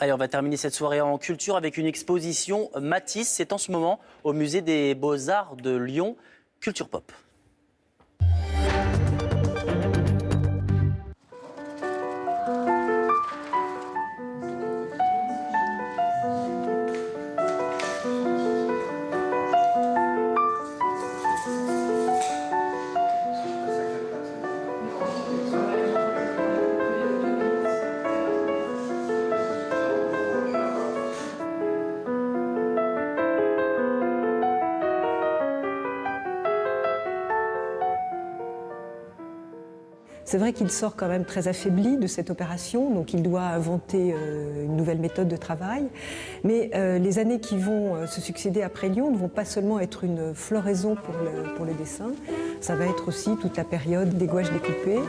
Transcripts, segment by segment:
Allez, on va terminer cette soirée en culture avec une exposition Matisse. C'est en ce moment au musée des Beaux-Arts de Lyon. Culture Pop. C'est vrai qu'il sort quand même très affaibli de cette opération, donc il doit inventer une nouvelle méthode de travail. Mais les années qui vont se succéder après Lyon ne vont pas seulement être une floraison pour le dessin, ça va être aussi toute la période des gouaches découpées.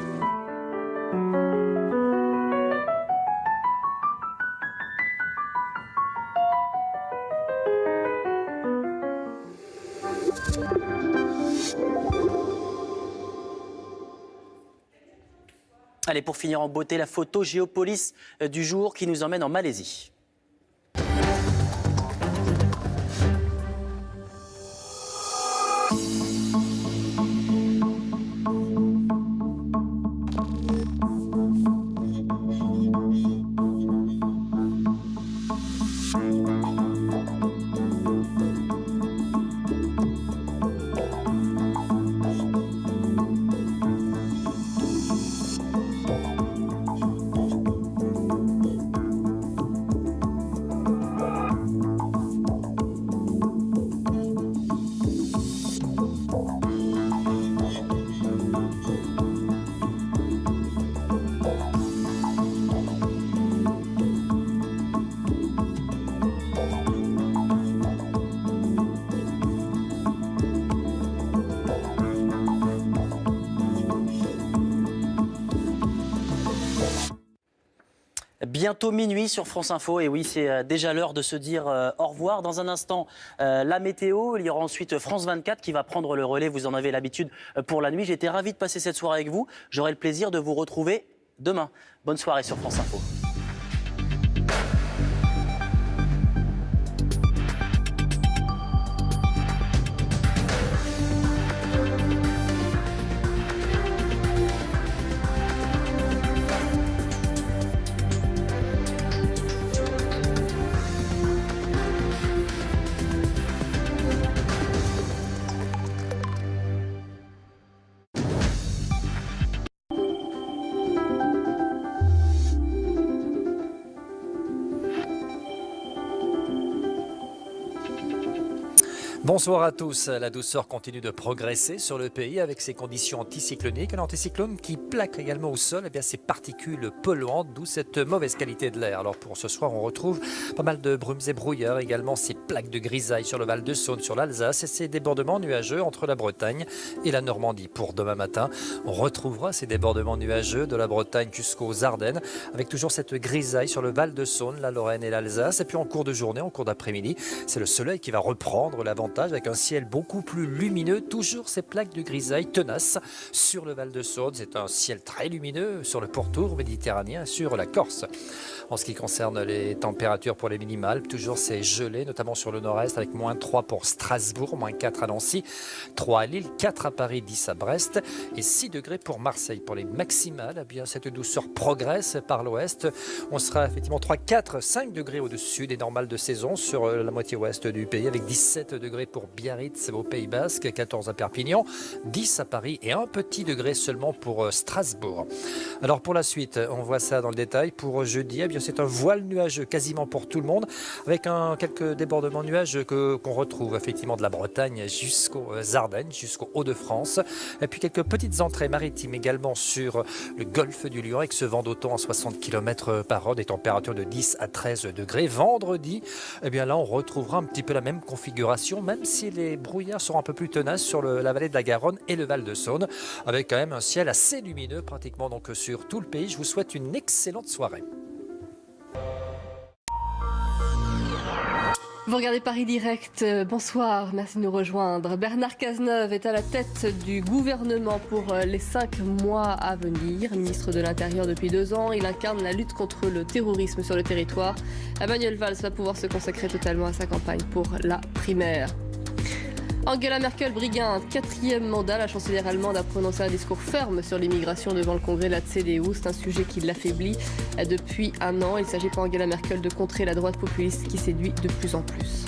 Allez, pour finir en beauté, la photo Géopolis du jour qui nous emmène en Malaisie. Bientôt minuit sur France Info, et oui, c'est déjà l'heure de se dire au revoir. Dans un instant, la météo, il y aura ensuite France 24 qui va prendre le relais, vous en avez l'habitude pour la nuit. J'étais ravi de passer cette soirée avec vous, j'aurai le plaisir de vous retrouver demain. Bonne soirée sur France Info. Bonsoir à tous. La douceur continue de progresser sur le pays avec ses conditions anticycloniques. Un anticyclone qui plaque également au sol ces particules polluantes, d'où cette mauvaise qualité de l'air. Alors pour ce soir, on retrouve pas mal de brumes et brouillards, également ces plaques de grisaille sur le Val-de-Saône, sur l'Alsace et ces débordements nuageux entre la Bretagne et la Normandie. Pour demain matin, on retrouvera ces débordements nuageux de la Bretagne jusqu'aux Ardennes, avec toujours cette grisaille sur le Val-de-Saône, la Lorraine et l'Alsace. Et puis en cours de journée, en cours d'après-midi, c'est le soleil qui va reprendre l'avantage avec un ciel beaucoup plus lumineux, toujours ces plaques de grisaille tenaces sur le Val-de-Saône. C'est un ciel très lumineux sur le pourtour méditerranéen, sur la Corse. En ce qui concerne les températures pour les minimales, toujours c'est gelé, notamment sur le nord-est, avec -3 pour Strasbourg, -4 à Nancy, 3 à Lille, 4 à Paris, 10 à Brest et 6 degrés pour Marseille. Pour les maximales, cette douceur progresse par l'ouest. On sera effectivement 3, 4, 5 degrés au-dessus des normales de saison sur la moitié ouest du pays, avec 17 degrés pour Biarritz au Pays Basque, 14 à Perpignan, 10 à Paris et un petit degré seulement pour Strasbourg. Alors pour la suite, on voit ça dans le détail. Pour jeudi, c'est un voile nuageux quasiment pour tout le monde, avec quelques débordements nuageux qu'on retrouve effectivement de la Bretagne jusqu'aux Ardennes, jusqu'au Hauts-de-France. Et puis quelques petites entrées maritimes également sur le golfe du Lion, avec ce vent d'automne à 60 km/h, des températures de 10 à 13 degrés. Vendredi, là on retrouvera un petit peu la même configuration, même si les brouillards seront un peu plus tenaces sur la vallée de la Garonne et le Val-de-Saône, avec quand même un ciel assez lumineux pratiquement donc sur tout le pays. Je vous souhaite une excellente soirée. Vous regardez Paris Direct, bonsoir, merci de nous rejoindre. Bernard Cazeneuve est à la tête du gouvernement pour les 5 mois à venir. Ministre de l'Intérieur depuis 2 ans, il incarne la lutte contre le terrorisme sur le territoire. Manuel Valls va pouvoir se consacrer totalement à sa campagne pour la primaire. Angela Merkel brigue un 4e mandat. La chancelière allemande a prononcé un discours ferme sur l'immigration devant le congrès de la CDU. C'est un sujet qui l'affaiblit depuis 1 an. Il s'agit pour Angela Merkel de contrer la droite populiste qui séduit de plus en plus.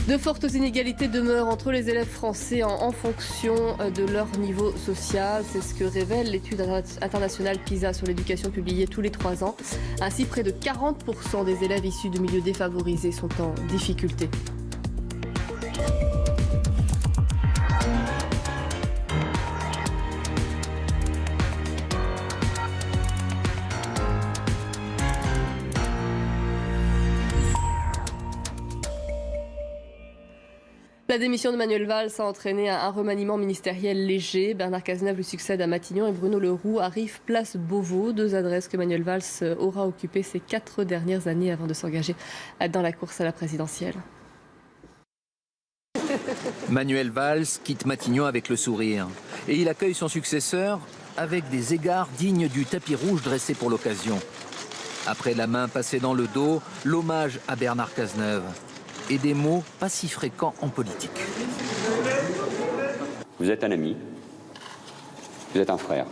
De fortes inégalités demeurent entre les élèves français en fonction de leur niveau social. C'est ce que révèle l'étude internationale PISA sur l'éducation publiée tous les 3 ans. Ainsi, près de 40% des élèves issus de milieux défavorisés sont en difficulté. La démission de Manuel Valls a entraîné un remaniement ministériel léger. Bernard Cazeneuve lui succède à Matignon et Bruno Le Roux arrive place Beauvau, 2 adresses que Manuel Valls aura occupées ces 4 dernières années avant de s'engager dans la course à la présidentielle. Manuel Valls quitte Matignon avec le sourire et il accueille son successeur avec des égards dignes du tapis rouge dressé pour l'occasion. Après la main passée dans le dos, l'hommage à Bernard Cazeneuve. Et des mots pas si fréquents en politique. Vous êtes un ami, vous êtes un frère.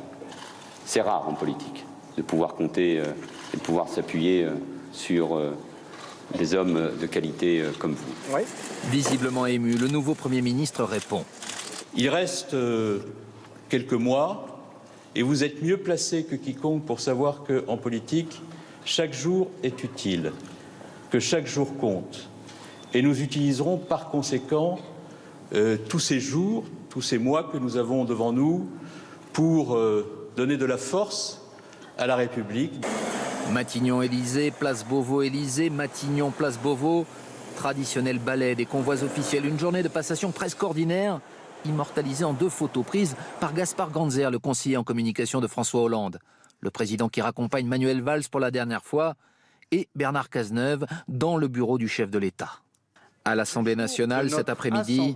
C'est rare en politique de pouvoir compter et de pouvoir s'appuyer sur des hommes de qualité comme vous. Oui. Visiblement ému, le nouveau Premier ministre répond. Il reste quelques mois et vous êtes mieux placé que quiconque pour savoir qu'en politique, chaque jour est utile, que chaque jour compte. Et nous utiliserons par conséquent tous ces jours, tous ces mois que nous avons devant nous pour donner de la force à la République. Matignon-Élysée, place Beauvau-Élysée, Matignon-place Beauvau. Traditionnel ballet des convois officiels, une journée de passation presque ordinaire, immortalisée en 2 photos prises par Gaspard Ganzer, le conseiller en communication de François Hollande. Le président qui raccompagne Manuel Valls pour la dernière fois et Bernard Cazeneuve dans le bureau du chef de l'État. À l'Assemblée nationale cet après-midi,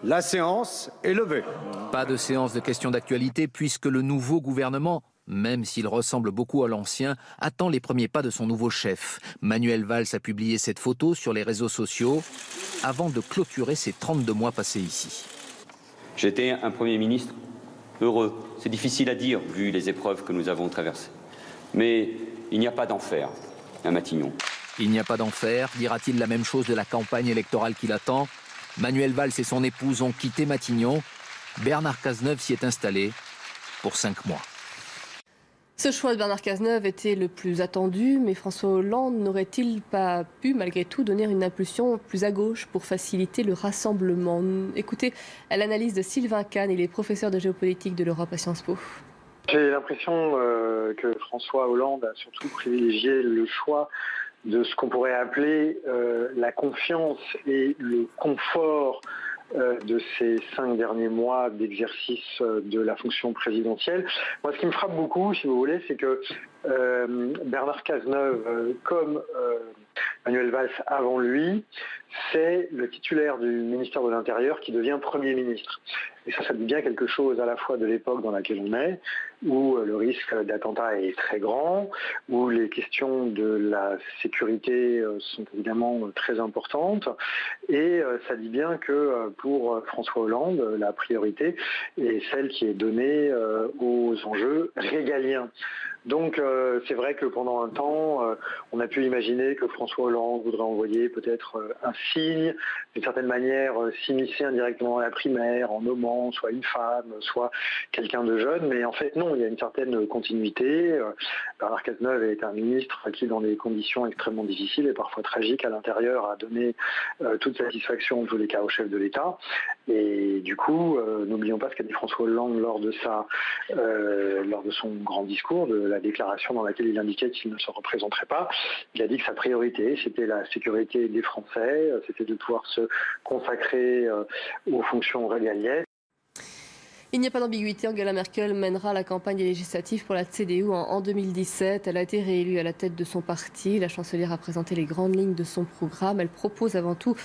la séance est levée. Pas de séance de questions d'actualité puisque le nouveau gouvernement, même s'il ressemble beaucoup à l'ancien, attend les premiers pas de son nouveau chef. Manuel Valls a publié cette photo sur les réseaux sociaux avant de clôturer ses 32 mois passés ici. J'étais un Premier ministre heureux. C'est difficile à dire vu les épreuves que nous avons traversées. Mais il n'y a pas d'enfer à Matignon. Il n'y a pas d'enfer, dira-t-il la même chose de la campagne électorale qui l'attend. Manuel Valls et son épouse ont quitté Matignon. Bernard Cazeneuve s'y est installé pour 5 mois. Ce choix de Bernard Cazeneuve était le plus attendu, mais François Hollande n'aurait-il pas pu, malgré tout, donner une impulsion plus à gauche pour faciliter le rassemblement? Écoutez l'analyse de Sylvain Kahn, il est professeur de géopolitique de l'Europe à Sciences Po. J'ai l'impression que François Hollande a surtout privilégié le choix de ce qu'on pourrait appeler la confiance et le confort de ces 5 derniers mois d'exercice de la fonction présidentielle. Moi, ce qui me frappe beaucoup, si vous voulez, c'est que Bernard Cazeneuve, comme Manuel Valls avant lui, c'est le titulaire du ministère de l'Intérieur qui devient Premier ministre. Et ça dit bien quelque chose à la fois de l'époque dans laquelle on est, où le risque d'attentat est très grand, où les questions de la sécurité sont évidemment très importantes, et ça dit bien que pour François Hollande, la priorité est celle qui est donnée aux enjeux régaliens. Donc c'est vrai que pendant un temps, on a pu imaginer que François Hollande voudrait envoyer peut-être un signe, d'une certaine manière s'immiscer indirectement à la primaire en nommant soit une femme, soit quelqu'un de jeune, mais en fait non, il y a une certaine continuité. Bernard Cazeneuve est un ministre qui, dans des conditions extrêmement difficiles et parfois tragiques à l'intérieur, a donné toute satisfaction en tous les cas au chef de l'État. Et du coup, n'oublions pas ce qu'a dit François Hollande lors de son grand discours, de la déclaration dans laquelle il indiquait qu'il ne se représenterait pas. Il a dit que sa priorité, c'était la sécurité des Français, c'était de pouvoir se consacrer aux fonctions régaliennes. Il n'y a pas d'ambiguïté, Angela Merkel mènera la campagne législative pour la CDU en 2017. Elle a été réélue à la tête de son parti. La chancelière a présenté les grandes lignes de son programme. Elle propose avant tout